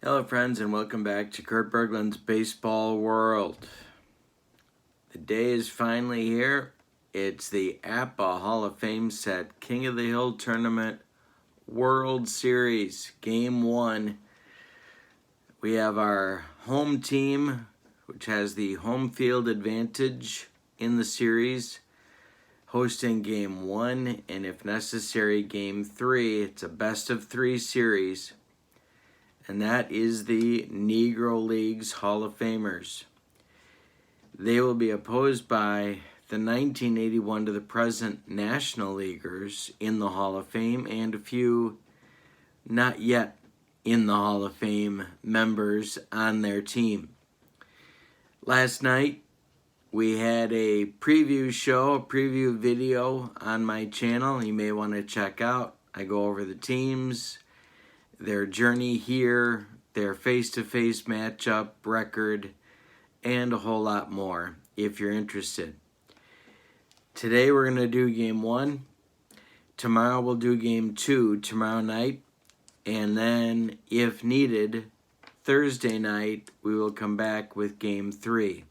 Hello friends and welcome back to Kurt Berglund's Baseball World. The day is finally here. It's the Apba Hall of Fame set King of the Hill Tournament World Series Game 1. We have our home team, which has the home field advantage in the series, hosting Game 1 and if necessary Game 3. It's a best of 3 series. And that is the Negro Leagues Hall of Famers. They will be opposed by the 1981 to the present National Leaguers in the Hall of Fame and a few not yet in the Hall of Fame members on their team. Last night we had a preview show, a preview video on my channel you may want to check out. I go over the teams, their journey here, their face-to-face matchup record, and a whole lot more if you're interested. Today we're going to do Game 1. Tomorrow we'll do Game 2 tomorrow night. And then, if needed, Thursday night we will come back with Game 3.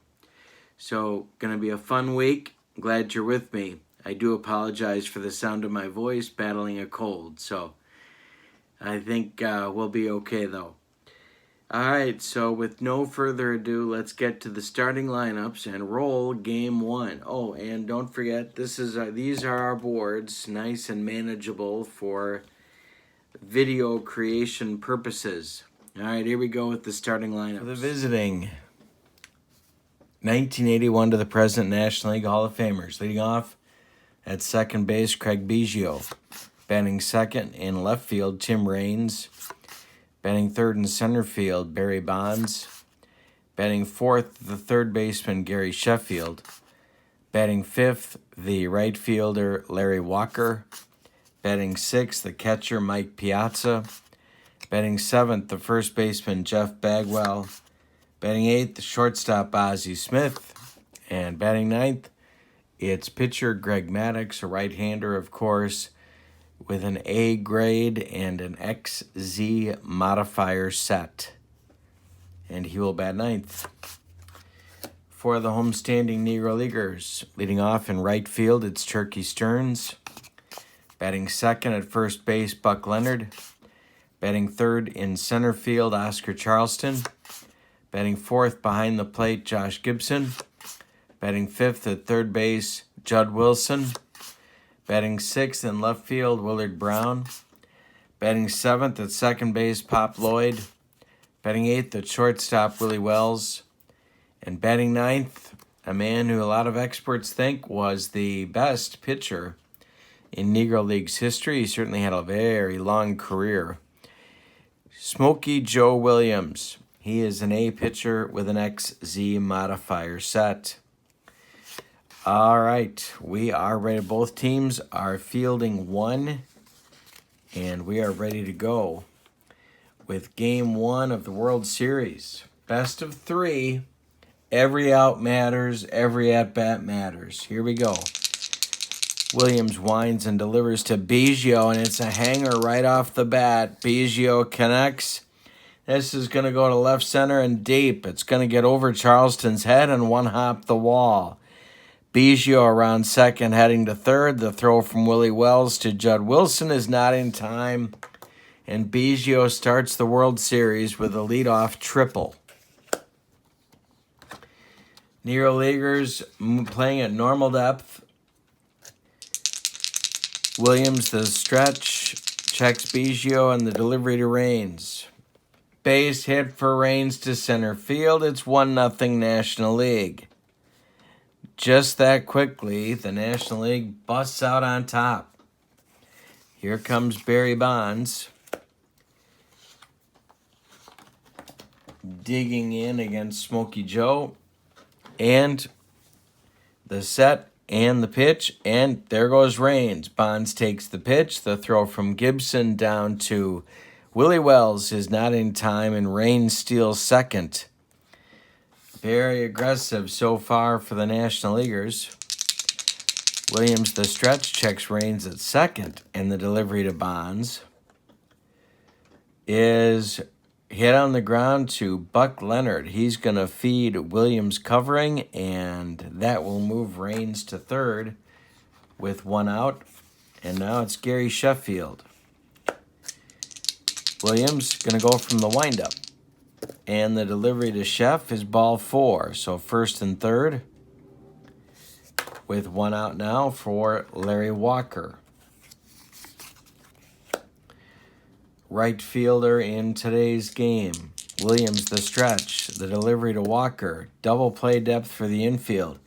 So, going to be a fun week. Glad you're with me. I do apologize for the sound of my voice, battling a cold. So, I think we'll be okay though. Alright, so with no further ado, let's get to the starting lineups and roll Game 1. Oh, and don't forget, these are our boards, nice and manageable for video creation purposes. Alright, here we go with the starting lineup. For the visiting 1981 to the present National League Hall of Famers. Leading off at second base, Craig Biggio. Batting second in left field, Tim Raines. Batting third in center field, Barry Bonds. Batting fourth, the third baseman, Gary Sheffield. Batting fifth, the right fielder, Larry Walker. Batting sixth, the catcher, Mike Piazza. Batting seventh, the first baseman, Jeff Bagwell. Batting eighth, the shortstop, Ozzie Smith. And batting ninth, it's pitcher Greg Maddux, a right-hander, of course, with an A grade and an XZ modifier set. And he will bat ninth. For the homestanding Negro Leaguers, leading off in right field, it's Turkey Stearns. Batting second at first base, Buck Leonard. Batting third in center field, Oscar Charleston. Batting fourth behind the plate, Josh Gibson. Batting fifth at third base, Judd Wilson. Batting sixth in left field, Willard Brown. Batting seventh at second base, Pop Lloyd. Batting eighth at shortstop, Willie Wells. And batting ninth, a man who a lot of experts think was the best pitcher in Negro Leagues history. He certainly had a very long career. Smokey Joe Williams. He is an A pitcher with an XZ modifier set. All right, we are ready. Both teams are fielding one, and we are ready to go with Game 1 of the World Series. Best of 3. Every out matters. Every at-bat matters. Here we go. Williams winds and delivers to Biggio, and it's a hanger right off the bat. Biggio connects. This is going to go to left center and deep. It's going to get over Charleston's head and one-hop the wall. Biggio around second, heading to third. The throw from Willie Wells to Judd Wilson is not in time. And Biggio starts the World Series with a leadoff triple. Negro Leaguers playing at normal depth. Williams, the stretch, checks Biggio and the delivery to Raines. Base hit for Raines to center field. It's 1-0 National League. Just that quickly, the National League busts out on top. Here comes Barry Bonds. Digging in against Smokey Joe. And the set and the pitch. And there goes Raines. Bonds takes the pitch. The throw from Gibson down to Willie Wells is not in time. And Raines steals second. Very aggressive so far for the National Leaguers. Williams, the stretch, checks Raines at second, and the delivery to Bonds is hit on the ground to Buck Leonard. He's going to feed Williams covering, and that will move Raines to third with 1 out. And now it's Gary Sheffield. Williams going to go from the windup. And the delivery to Sheff is ball 4. So first and third with 1 out now for Larry Walker. Right fielder in today's game. Williams the stretch. The delivery to Walker. Double play depth for the infield.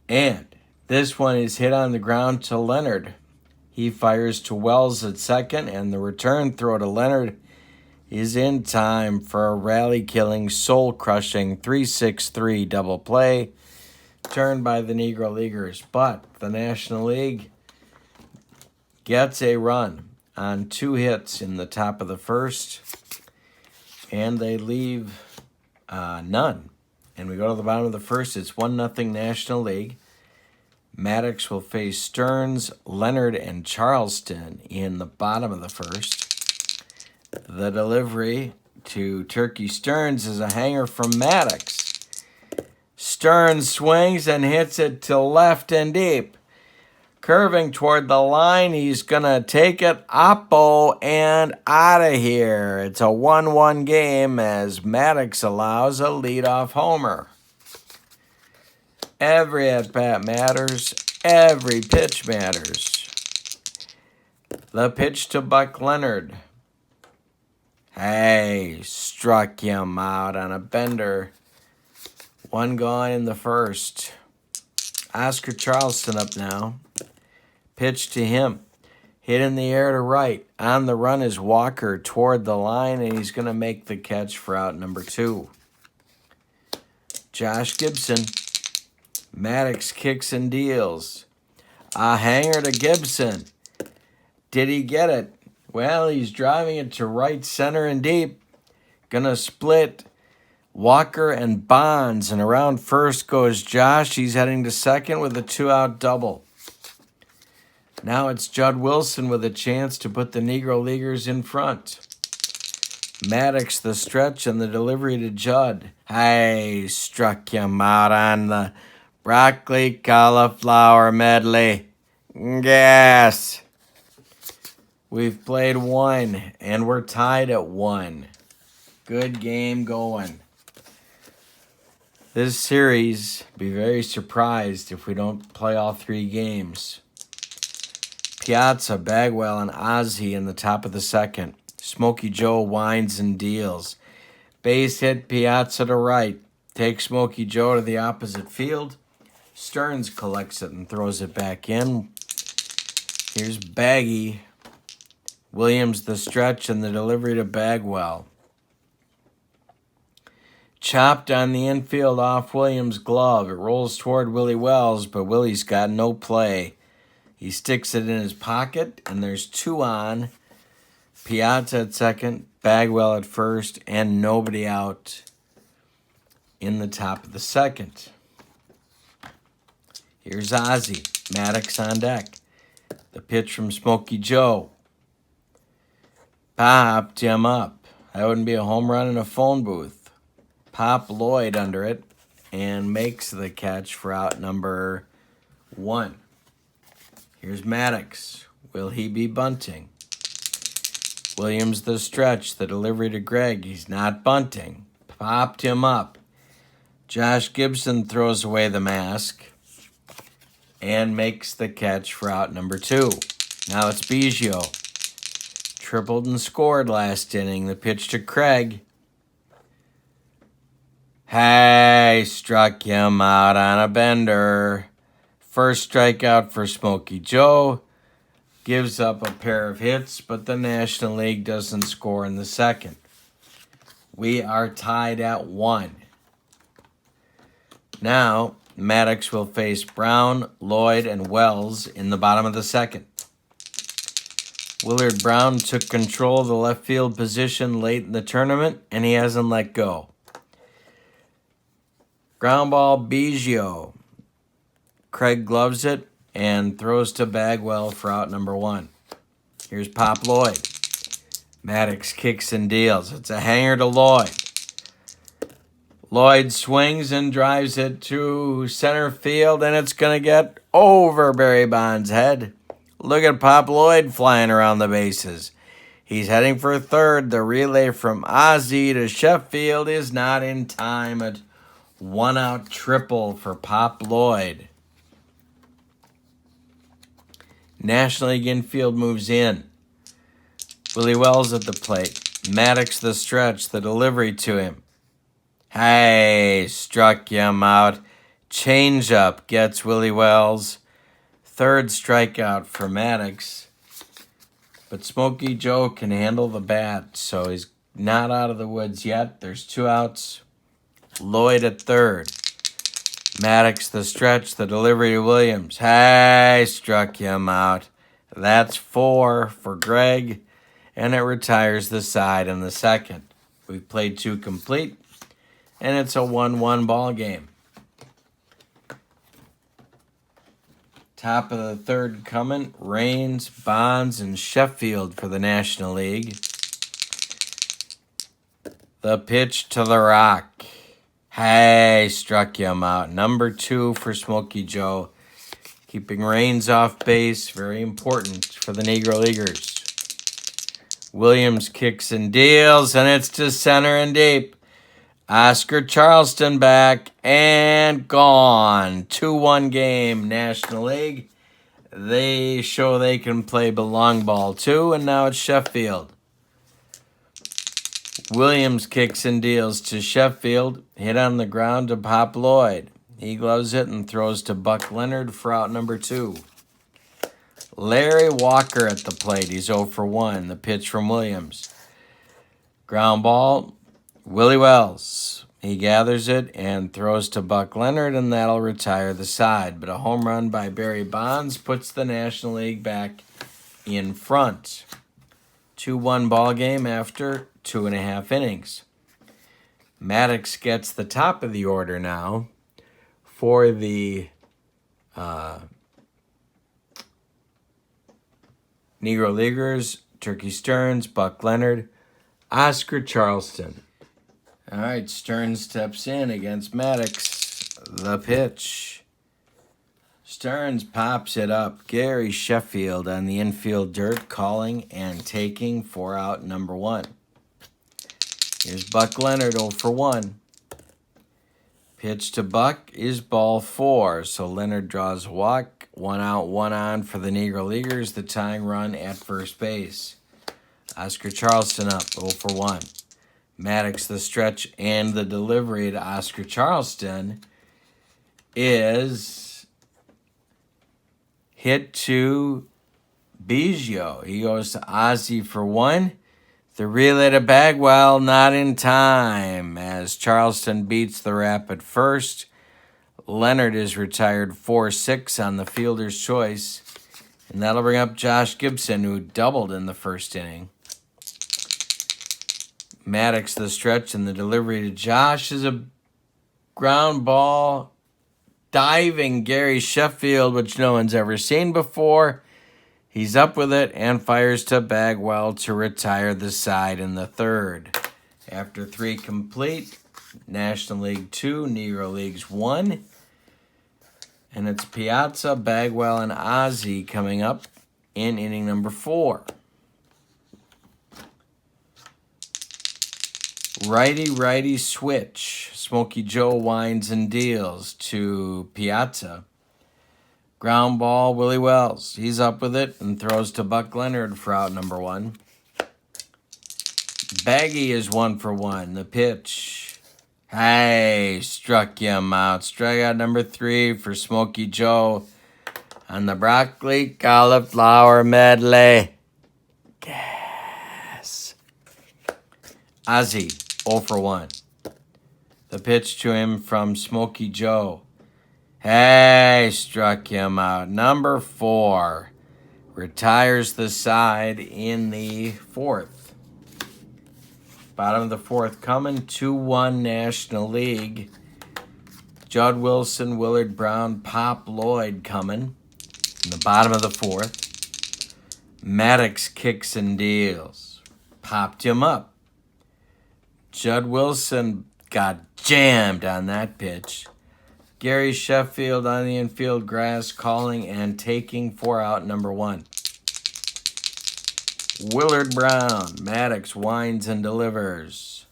And this one is hit on the ground to Leonard. He fires to Wells at second, and the return throw to Leonard is in time for a rally-killing, soul-crushing 3-6-3 double play turned by the Negro Leaguers. But the National League gets a run on 2 hits in the top of the first, and they leave none. And we go to the bottom of the first. It's 1-0 National League. Maddox will face Stearns, Leonard, and Charleston in the bottom of the first. The delivery to Turkey Stearns is a hanger from Maddox. Stearns swings and hits it to left and deep. Curving toward the line, he's going to take it Apba and out of here. It's a 1-1 game as Maddox allows a leadoff homer. Every at-bat matters. Every pitch matters. The pitch to Buck Leonard. Hey, struck him out on a bender. 1 gone in the first. Oscar Charleston up now. Pitch to him. Hit in the air to right. On the run is Walker toward the line, and he's going to make the catch for out number 2. Josh Gibson. Maddox kicks and deals. A hanger to Gibson. Did he get it? Well, he's driving it to right center and deep. Gonna split Walker and Bonds. And around first goes Josh. He's heading to second with a 2-out double. Now it's Judd Wilson with a chance to put the Negro Leaguers in front. Maddox the stretch and the delivery to Judd. Hey, struck him out on the broccoli cauliflower medley. Yes. We've played 1 and we're tied at 1. Good game going. This series, be very surprised if we don't play all 3 games. Piazza, Bagwell, and Ozzie in the top of the second. Smokey Joe winds and deals. Base hit Piazza to right. Takes Smokey Joe to the opposite field. Stearns collects it and throws it back in. Here's Baggy. Williams the stretch and the delivery to Bagwell. Chopped on the infield off Williams' glove. It rolls toward Willie Wells, but Willie's got no play. He sticks it in his pocket, and there's 2 on. Piazza at second, Bagwell at first, and nobody out in the top of the second. Here's Ozzie. Maddox on deck. The pitch from Smokey Joe. Popped him up. That wouldn't be a home run in a phone booth. Pop Lloyd under it and makes the catch for out number 1. Here's Maddox. Will he be bunting? Williams the stretch. The delivery to Greg. He's not bunting. Popped him up. Josh Gibson throws away the mask and makes the catch for out number 2. Now it's Biggio. Tripled and scored last inning. The pitch to Craig. Hey, struck him out on a bender. First strikeout for Smokey Joe. Gives up a pair of hits, but the National League doesn't score in the second. We are tied at 1. Now, Maddox will face Brown, Lloyd, and Wells in the bottom of the second. Willard Brown took control of the left field position late in the tournament, and he hasn't let go. Ground ball, Biggio. Craig gloves it and throws to Bagwell for out number 1. Here's Pop Lloyd. Maddox kicks and deals. It's a hanger to Lloyd. Lloyd swings and drives it to center field, and it's going to get over Barry Bonds' head. Look at Pop Lloyd flying around the bases. He's heading for third. The relay from Ozzie to Sheffield is not in time. A one-out triple for Pop Lloyd. National League infield moves in. Willie Wells at the plate. Maddox the stretch, the delivery to him. Hey, struck him out. Changeup gets Willie Wells. Third strikeout for Maddox. But Smokey Joe can handle the bat, so he's not out of the woods yet. There's 2 outs. Lloyd at third. Maddox the stretch, the delivery to Williams. Hey, struck him out. That's 4 for Greg, and it retires the side in the second. We've played 2 complete, and it's a 1-1 ball game. Top of the third coming, Raines, Bonds, and Sheffield for the National League. The pitch to the Rock. Hey, struck him out. Number 2 for Smokey Joe. Keeping Raines off base, very important for the Negro Leaguers. Williams kicks and deals, and it's to center and deep. Oscar Charleston back and gone. 2-1 game, National League. They show they can play long ball too, and now it's Sheffield. Williams kicks and deals to Sheffield. Hit on the ground to Pop Lloyd. He gloves it and throws to Buck Leonard for out number 2. Larry Walker at the plate. He's 0 for 1. The pitch from Williams. Ground ball. Willie Wells. He gathers it and throws to Buck Leonard, and that'll retire the side. But a home run by Barry Bonds puts the National League back in front. 2-1 ball game after 2.5 innings. Maddox gets the top of the order now for the Negro Leaguers. Turkey Stearns, Buck Leonard, Oscar Charleston. All right, Stearns steps in against Maddox. The pitch. Stearns pops it up. Gary Sheffield on the infield dirt, calling and taking for out number 1. Here's Buck Leonard 0 for 1. Pitch to Buck is ball 4, so Leonard draws a walk. 1 out, 1 on for the Negro Leaguers. The tying run at first base. Oscar Charleston up 0 for 1. Maddox the stretch and the delivery to Oscar Charleston is hit to Biggio. He goes to Ozzie for 1. The relay to Bagwell not in time as Charleston beats the Rapid first. Leonard is retired 4-6 on the fielder's choice. And that'll bring up Josh Gibson, who doubled in the first inning. Maddox the stretch and the delivery to Josh is a ground ball. Diving Gary Sheffield, which no one's ever seen before. He's up with it and fires to Bagwell to retire the side in the third. After 3 complete, National League 2, Negro Leagues 1. And it's Piazza, Bagwell, and Ozzie coming up in inning number 4. Righty-righty switch. Smokey Joe winds and deals to Piazza. Ground ball, Willie Wells. He's up with it and throws to Buck Leonard for out number 1. Baggy is 1 for 1. The pitch. Hey, struck him out. Strikeout number 3 for Smokey Joe on the broccoli cauliflower medley. Gas. Ozzie, 0 for 1. The pitch to him from Smokey Joe. Hey, struck him out. Number 4 retires the side in the 4th. Bottom of the 4th coming. 2-1 National League. Judd Wilson, Willard Brown, Pop Lloyd coming in the bottom of the 4th. Maddox kicks and deals. popped him up. Judd Wilson got jammed on that pitch. Gary Sheffield on the infield grass calling and taking for out number 1. Willard Brown, Maddox winds and delivers.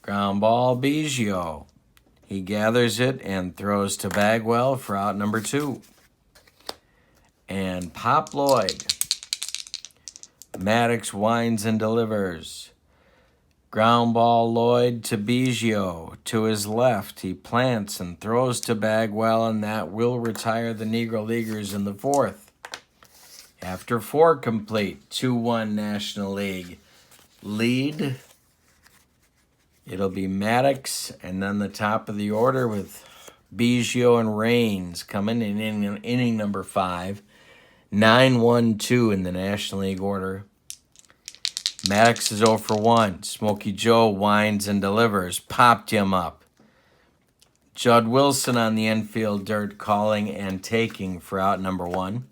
Ground ball, Biggio. He gathers it and throws to Bagwell for out number 2. And Pop Lloyd. Maddox winds and delivers. Ground ball, Lloyd to Biggio. To his left, he plants and throws to Bagwell, and that will retire the Negro Leaguers in the 4th. After 4 complete, 2-1 National League lead. It'll be Maddox, and then the top of the order with Biggio and Raines coming in inning number 5. 9-1-2 in the National League order. Maddox is 0 for 1. Smokey Joe winds and delivers. Popped him up. Judd Wilson on the infield dirt calling and taking for out number 1.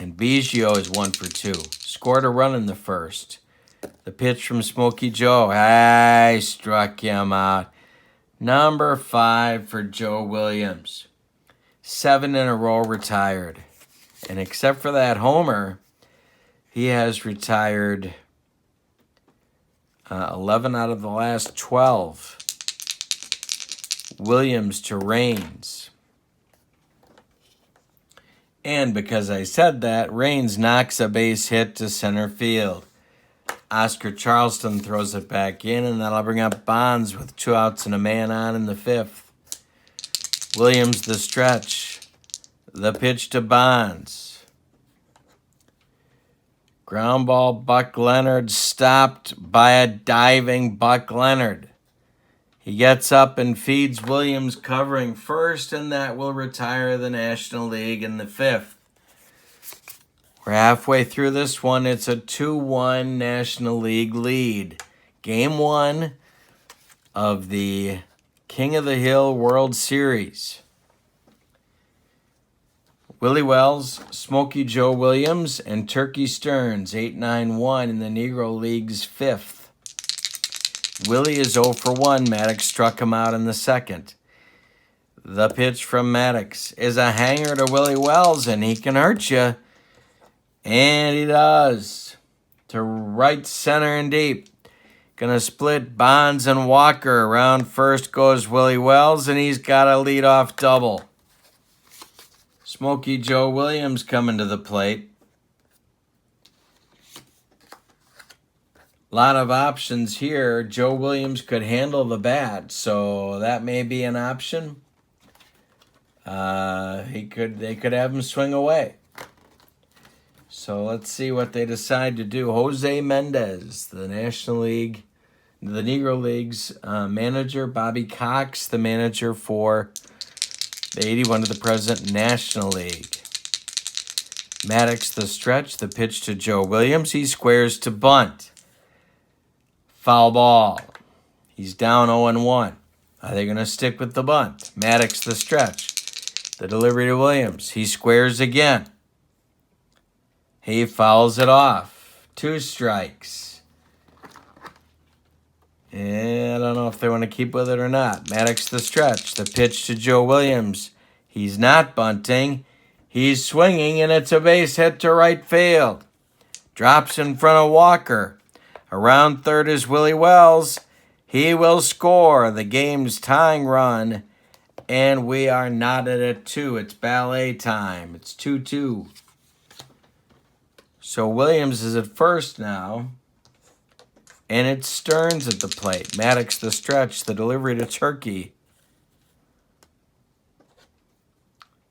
And Biggio is 1 for 2. Scored a run in the first. The pitch from Smokey Joe. I struck him out. Number 5 for Joe Williams. 7 in a row retired. And except for that homer, he has retired 11 out of the last 12. Williams to Raines. And because I said that, Raines knocks a base hit to center field. Oscar Charleston throws it back in, and that'll bring up Bonds with 2 outs and a man on in the 5th. Williams the stretch. The pitch to Bonds. Ground ball, Buck Leonard stopped by a diving Buck Leonard. He gets up and feeds Williams covering first, and that will retire the National League in the 5th. We're halfway through this one. It's a 2-1 National League lead. Game 1 of the King of the Hill World Series. Willie Wells, Smokey Joe Williams, and Turkey Stearns, 8-9-1 in the Negro League's 5th. Willie is 0 for 1. Maddox struck him out in the 2nd. The pitch from Maddox is a hanger to Willie Wells, and he can hurt you. And he does. To right center and deep. Gonna split Bonds and Walker. Around first goes Willie Wells, and he's got a leadoff double. Smokey Joe Williams coming to the plate. A lot of options here. Joe Williams could handle the bat, so that may be an option. They could have him swing away. So let's see what they decide to do. Jose Mendez, the National League, the Negro League's manager. Bobby Cox, the manager for the 81 to the present National League. Maddox the stretch, the pitch to Joe Williams. He squares to bunt. Foul ball. He's down 0-1. Are they going to stick with the bunt? Maddox the stretch. The delivery to Williams. He squares again. He fouls it off. 2 strikes. And I don't know if they want to keep with it or not. Maddox the stretch. The pitch to Joe Williams. He's not bunting. He's swinging, and it's a base hit to right field. Drops in front of Walker. Around third is Willie Wells. He will score the game's tying run. And we are knotted at 2. It's ballet time. It's 2-2. So Williams is at first now. And it's Stearns at the plate. Maddox the stretch. The delivery to Turkey.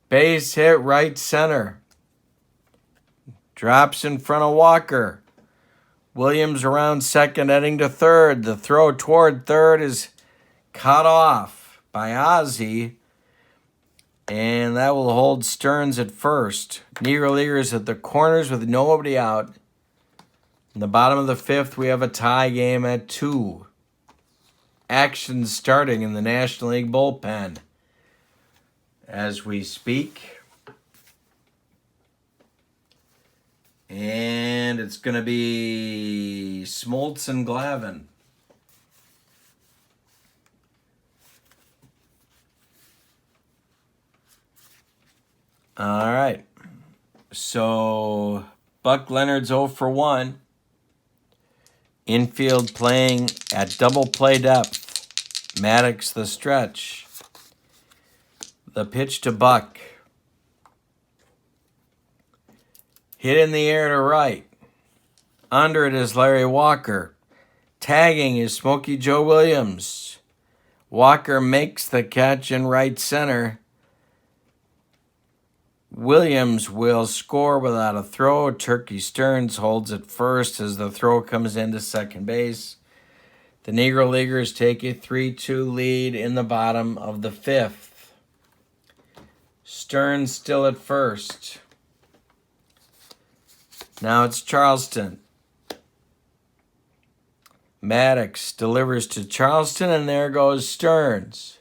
Base hit right center. Drops in front of Walker. Williams around second, heading to third. The throw toward third is cut off by Ozzie. And that will hold Stearns at first. Negro Leaguers at the corners with nobody out. In the bottom of the 5th, we have a tie game at 2. Action starting in the National League bullpen as we speak. And it's going to be Smoltz and Glavin. All right. So Buck Leonard's 0 for 1. Infield playing at double play depth. Maddox the stretch. The pitch to Buck. Hit in the air to right. Under it is Larry Walker. Tagging is Smokey Joe Williams. Walker makes the catch in right center. Williams will score without a throw. Turkey Stearns holds it first as the throw comes into second base. The Negro Leaguers take a 3-2 lead in the bottom of the 5th. Stearns still at first. Now it's Charleston. Maddox delivers to Charleston, and there goes Stearns.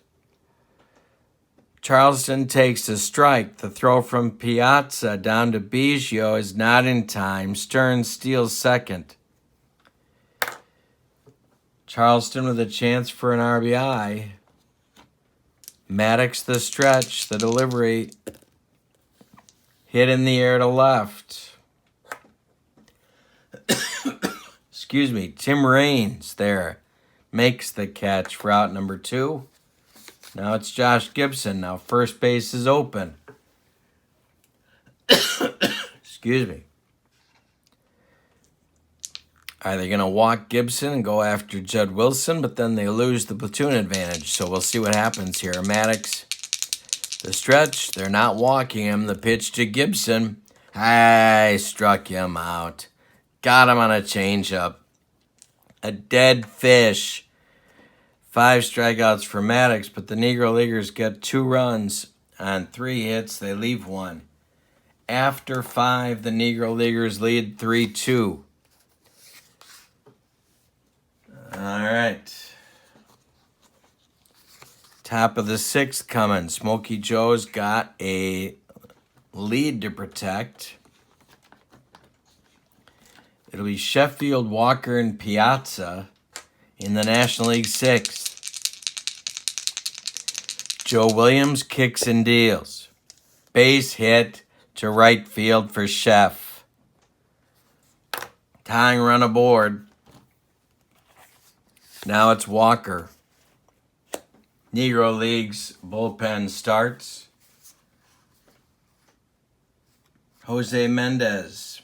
Charleston takes a strike. The throw from Piazza down to Biggio is not in time. Stearns steals second. Charleston with a chance for an RBI. Maddox the stretch, the delivery. Hit in the air to left. Excuse me, Tim Raines there makes the catch for out number 2. Now it's Josh Gibson. Now first base is open. Excuse me. Are they going to walk Gibson and go after Judd Wilson? But then they lose the platoon advantage. So we'll see what happens here. Maddox, the stretch. They're not walking him. The pitch to Gibson. I struck him out. Got him on a changeup. A dead fish. 5 strikeouts for Maddox, but the Negro Leaguers get 2 runs on 3 hits. They leave 1. After 5, the Negro Leaguers lead 3-2. All right. Top of the 6th coming. Smokey Joe's got a lead to protect. It'll be Sheffield, Walker, and Piazza in the National League 6th. Joe Williams kicks and deals. Base hit to right field for Sheff. Tying run aboard. Now it's Walker. Negro League's bullpen starts. Jose Mendez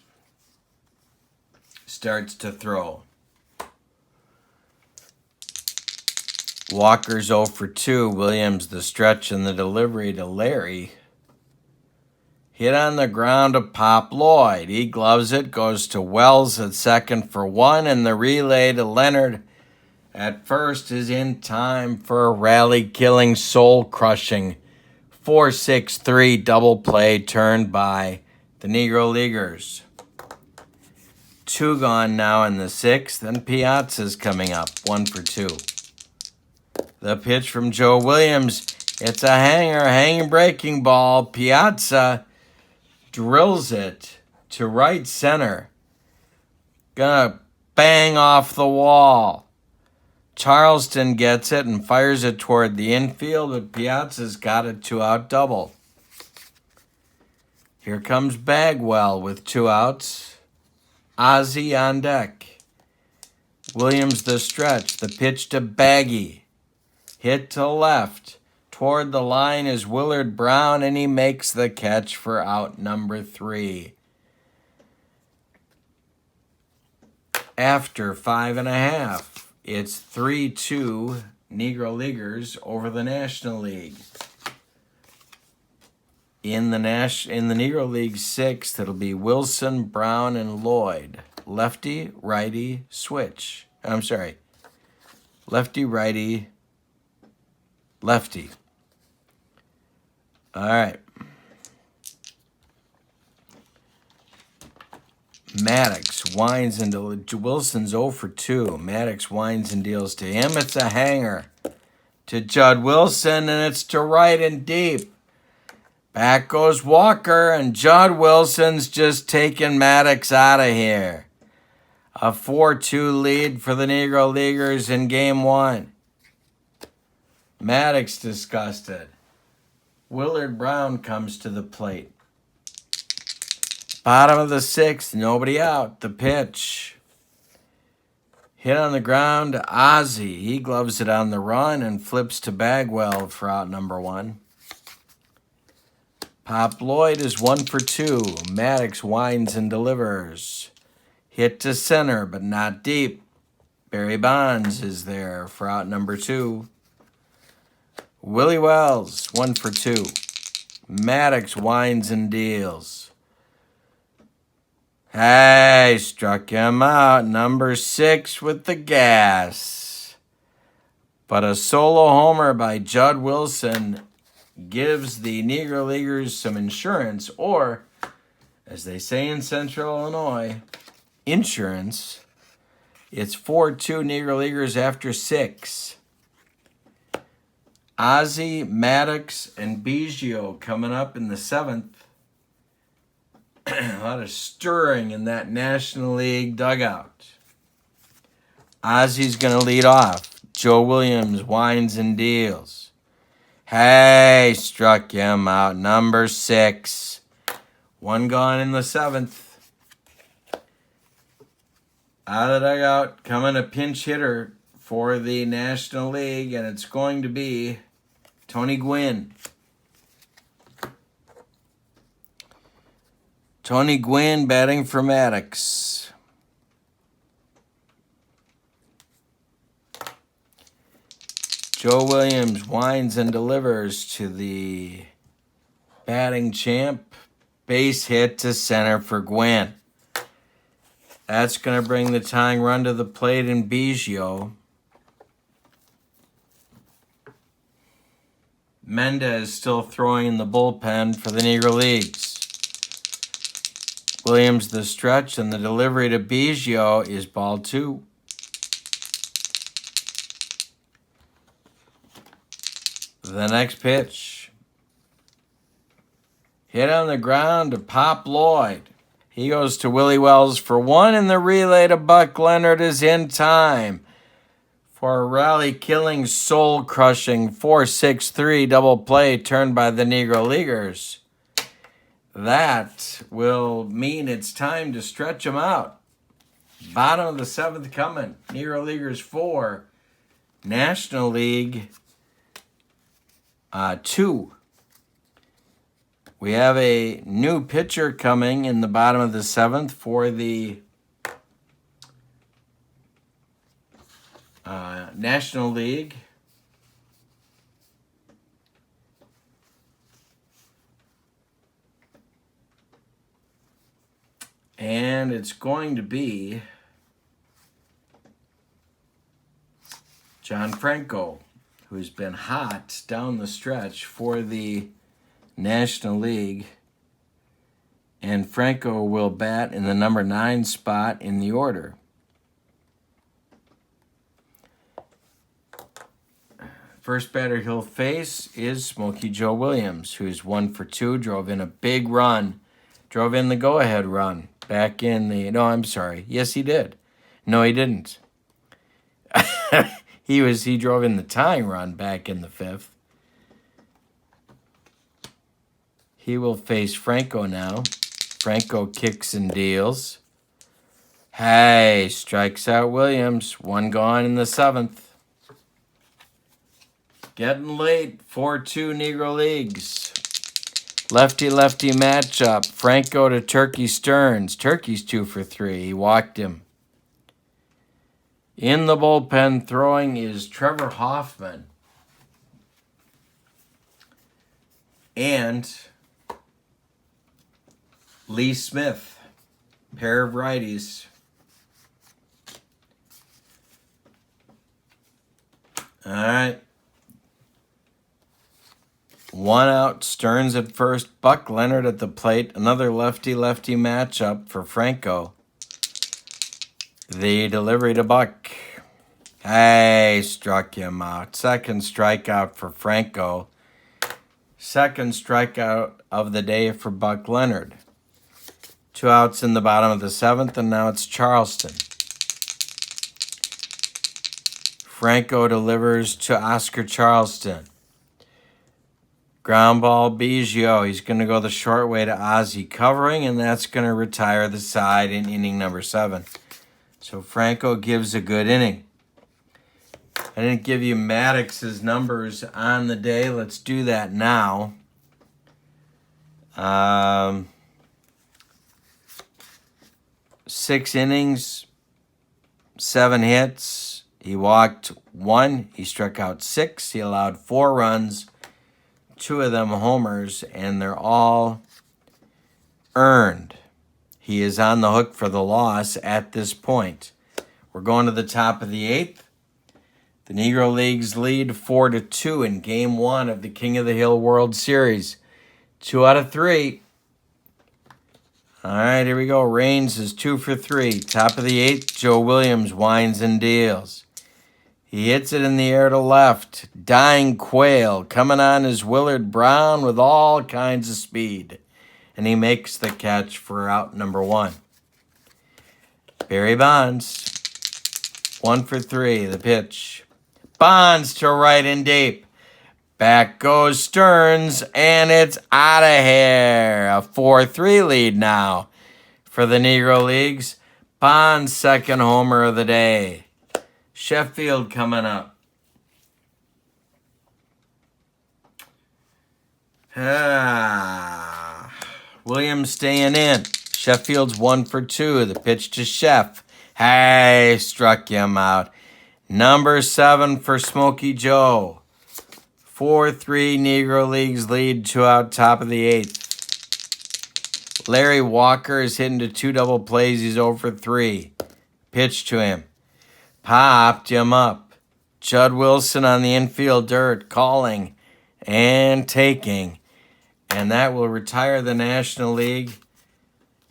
starts to throw. Walker's 0 for 2. Williams the stretch and the delivery to Larry. Hit on the ground to Pop Lloyd. He gloves it, goes to Wells at second for 1, and the relay to Leonard at first is in time for a rally-killing, soul-crushing 4-6-3 double play turned by the Negro Leaguers. 2 gone now in the 6th, and Piazza's coming up, 1 for 2. The pitch from Joe Williams. It's a hanging breaking ball. Piazza drills it to right center. Gonna bang off the wall. Charleston gets it and fires it toward the infield, but Piazza's got a 2-out double. Here comes Bagwell with 2 outs. Ozzie on deck. Williams the stretch. The pitch to Baggy. Hit to left. Toward the line is Willard Brown, and he makes the catch for out number 3. After 5.5, it's 3-2 Negro Leaguers over the National League. In the Negro League 6th, it'll be Wilson, Brown, and Lloyd. Lefty, righty, switch. I'm sorry. Lefty, righty, lefty. All right. Maddox winds into Wilson's 0 for 2. Maddox winds and deals to him. It's a hanger to Judd Wilson, and it's to right and deep. Back goes Walker, and Judd Wilson's just taking Maddox out of here. A 4-2 lead for the Negro Leaguers in Game 1. Maddox disgusted. Willard Brown comes to the plate. Bottom of the 6th, nobody out. The pitch. Hit on the ground to Ozzie. He gloves it on the run and flips to Bagwell for out number 1. Pop Lloyd is 1 for 2. Maddox winds and delivers. Hit to center, but not deep. Barry Bonds is there for out number 2. Willie Wells, 1 for 2. Maddox winds and deals. Hey, struck him out. Number 6 with the gas. But a solo homer by Judd Wilson gives the Negro Leaguers some insurance, or, as they say in Central Illinois, insurance. It's 4-2 Negro Leaguers after 6. Ozzie, Maddox, and Biggio coming up in the 7th. A lot of stirring in that National League dugout. Ozzie's going to lead off. Joe Williams winds and deals. Hey, struck him out. Number 6. 1 gone in the 7th. Out of the dugout, coming a pinch hitter for the National League, and it's going to be Tony Gwynn. Tony Gwynn batting for Maddox. Joe Williams winds and delivers to the batting champ. Base hit to center for Gwynn. That's going to bring the tying run to the plate in Biggio. Mendez still throwing in the bullpen for the Negro Leagues. Williams the stretch, and the delivery to Biggio is ball 2. The next pitch. Hit on the ground to Pop Lloyd. He goes to Willie Wells for 1, and the relay to Buck Leonard is in time for a rally-killing, soul-crushing 4-6-3 double play turned by the Negro Leaguers. That will mean it's time to stretch them out. Bottom of the 7th coming. Negro Leaguers 4. National League 2. We have a new pitcher coming in the bottom of the 7th for the National League. And it's going to be John Franco, who's been hot down the stretch for the National League. And Franco will bat in the number 9 spot in the order. First batter he'll face is Smokey Joe Williams, who's 1 for 2, drove in a big run. Drove in the go-ahead run. Back in the... No, I'm sorry. Yes, he did. No, he didn't. He drove in the tying run back in the 5th. He will face Franco now. Franco kicks and deals. Hey, strikes out Williams. 1 gone in the 7th. Getting late. 4-2 Negro Leagues. Lefty-lefty matchup. Franco to Turkey Stearns. Turkey's 2 for 3. He walked him. In the bullpen throwing is Trevor Hoffman. And Lee Smith. Pair of righties. All right. 1 out, Stearns at first, Buck Leonard at the plate. Another lefty-lefty matchup for Franco. The delivery to Buck. Hey, struck him out. Second strikeout for Franco. Second strikeout of the day for Buck Leonard. 2 outs in the bottom of the 7th, and now it's Charleston. Franco delivers to Oscar Charleston. Ground ball, Biggio. He's going to go the short way to Ozzie covering, and that's going to retire the side in inning number 7. So Franco gives a good inning. I didn't give you Maddox's numbers on the day. Let's do that now. 6 innings, 7 hits. He walked 1. He struck out 6. He allowed 4 runs, 2 of them homers, and they're all earned. He is on the hook for the loss at this point. We're going to the top of the 8th. The Negro Leagues lead 4-2 in Game 1 of the King of the Hill World Series. 2 out of 3. All right, here we go. Raines is 2 for 3. Top of the 8th, Joe Williams winds and deals. He hits it in the air to left. Dying Quail coming on is Willard Brown with all kinds of speed. And he makes the catch for out number 1. Barry Bonds, 1 for 3. The pitch. Bonds to right and deep. Back goes Stearns, and it's out of here. A 4-3 lead now for the Negro Leagues. Bonds' second homer of the day. Sheffield coming up. Williams staying in. Sheffield's 1 for 2. The pitch to Sheff. Hey, struck him out. Number 7 for Smokey Joe. 4-3 Negro Leagues lead, 2 out, top of the 8th. Larry Walker is hitting to 2 double plays. He's 0 for 3. Pitch to him. Popped him up. Judd Wilson on the infield dirt, calling and taking. And that will retire the National League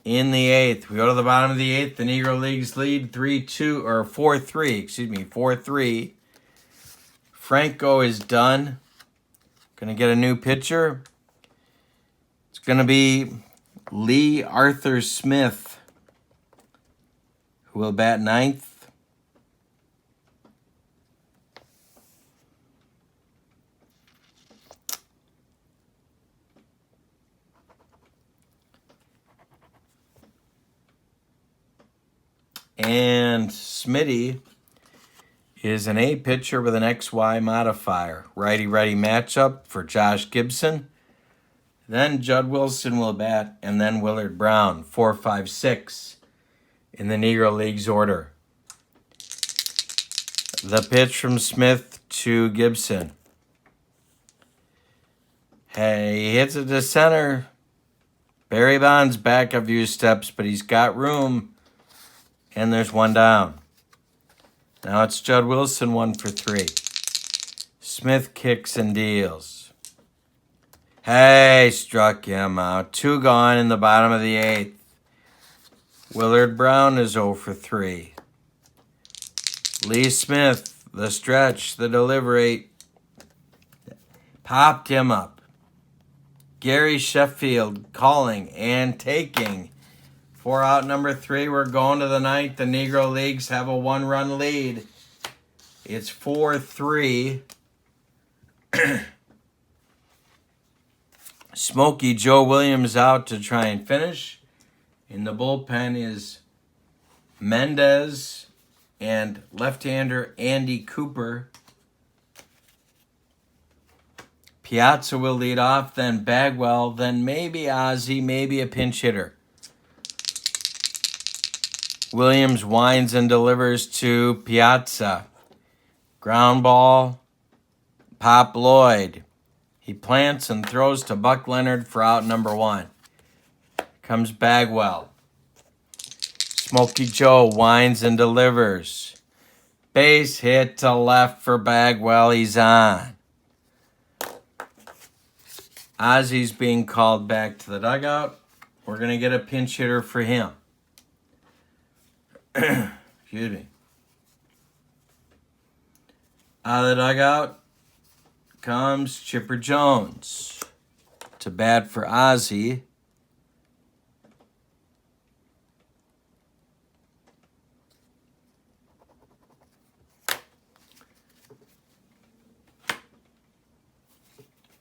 in the 8th. We go to the bottom of the 8th. The Negro Leagues lead 4-3. Franco is done. Going to get a new pitcher. It's going to be Lee Arthur Smith, who will bat 9th. And Smitty is an A pitcher with an XY modifier. Righty-righty matchup for Josh Gibson. Then Judd Wilson will bat, and then Willard Brown, 4, 5, 6 in the Negro Leagues order. The pitch from Smith to Gibson. Hey, he hits it to center. Barry Bonds back a few steps, but he's got room. And there's 1 down. Now it's Judd Wilson, 1 for 3. Smith kicks and deals. Hey, struck him out. 2 gone in the bottom of the 8th. Willard Brown is 0 for 3. Lee Smith, the stretch, the delivery. Popped him up. Gary Sheffield calling and taking. 4 out number 3. We're going to the 9th. The Negro Leagues have a 1-run lead. It's 4-3. Smokey Joe Williams out to try and finish. In the bullpen is Mendez and left-hander Andy Cooper. Piazza will lead off, then Bagwell, then maybe Ozzie, maybe a pinch hitter. Williams winds and delivers to Piazza. Ground ball, Pop Lloyd. He plants and throws to Buck Leonard for out number 1. Comes Bagwell. Smokey Joe winds and delivers. Base hit to left for Bagwell. He's on. Ozzie's being called back to the dugout. We're going to get a pinch hitter for him. Excuse me. Out of the dugout comes Chipper Jones. to bat for Ozzie.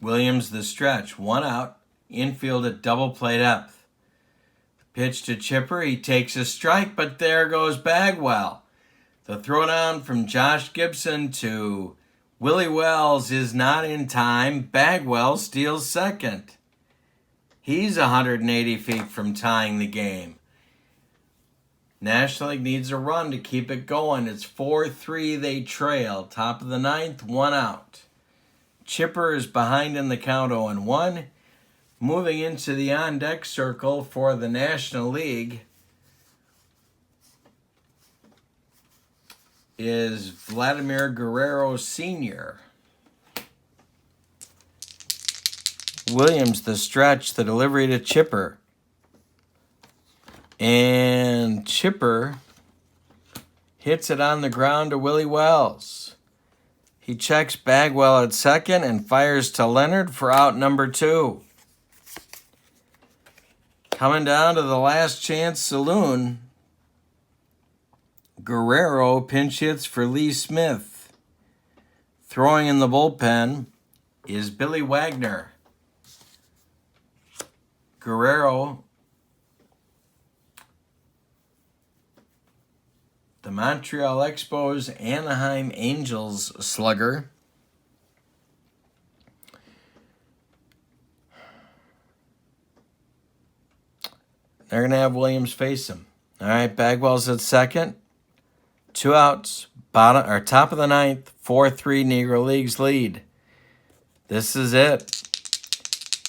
Williams the stretch, 1 out, infield at double play depth. Pitch to Chipper, he takes a strike, but there goes Bagwell. The throwdown from Josh Gibson to Willie Wells is not in time. Bagwell steals second. He's 180 feet from tying the game. National League needs a run to keep it going. It's 4-3, they trail. Top of the ninth, 1 out. Chipper is behind in the count 0-1. Moving into the on-deck circle for the National League is Vladimir Guerrero Sr. Williams the stretch, the delivery to Chipper. And Chipper hits it on the ground to Willie Wells. He checks Bagwell at second and fires to Leonard for out number 2. Coming down to the last chance saloon, Guerrero pinch hits for Lee Smith. Throwing in the bullpen is Billy Wagner. Guerrero, the Montreal Expos Anaheim Angels slugger. They're going to have Williams face him. All right, Bagwell's at second. 2 outs, top of the ninth, 4-3 Negro Leagues lead. This is it.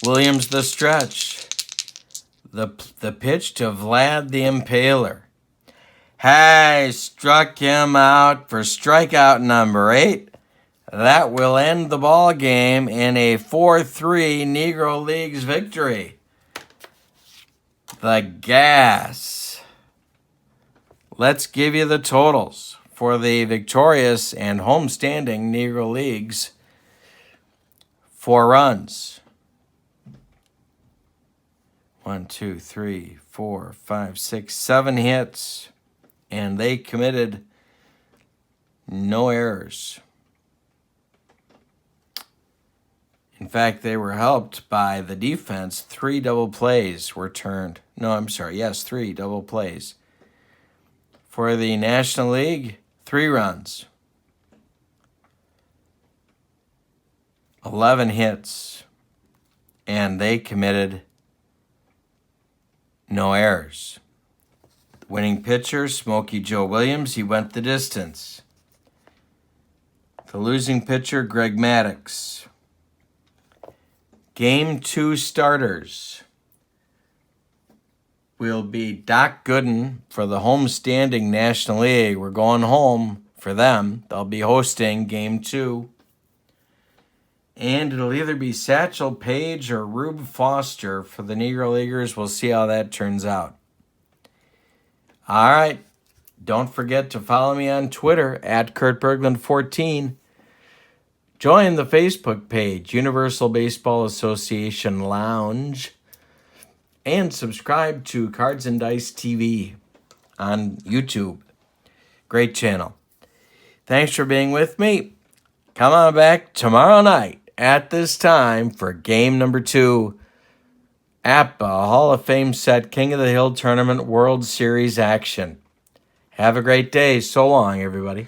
Williams the stretch. The pitch to Vlad the Impaler. Hey, struck him out for strikeout number 8. That will end the ball game in a 4-3 Negro Leagues victory. The gas. Let's give you the totals for the victorious and homestanding Negro Leagues. 4 runs. 1, 2, 3, 4, 5, 6, 7 hits. And they committed no errors. In fact, they were helped by the defense. 3 double plays were turned. No, I'm sorry. Yes, 3 double plays. For the National League, 3 runs. 11 hits. And they committed no errors. Winning pitcher, Smokey Joe Williams, he went the distance. The losing pitcher, Greg Maddux. Game 2 starters will be Doc Gooden for the homestanding National League. We're going home for them. They'll be hosting Game 2. And it'll either be Satchel Paige or Rube Foster for the Negro Leaguers. We'll see how that turns out. All right. Don't forget to follow me on Twitter at KurtBerglund14. Join the Facebook page, Universal Baseball Association Lounge. And subscribe to Cards and Dice TV on YouTube. Great channel. Thanks for being with me. Come on back tomorrow night at this time for game number 2. Apba Hall of Fame set King of the Hill Tournament World Series action. Have a great day. So long, everybody.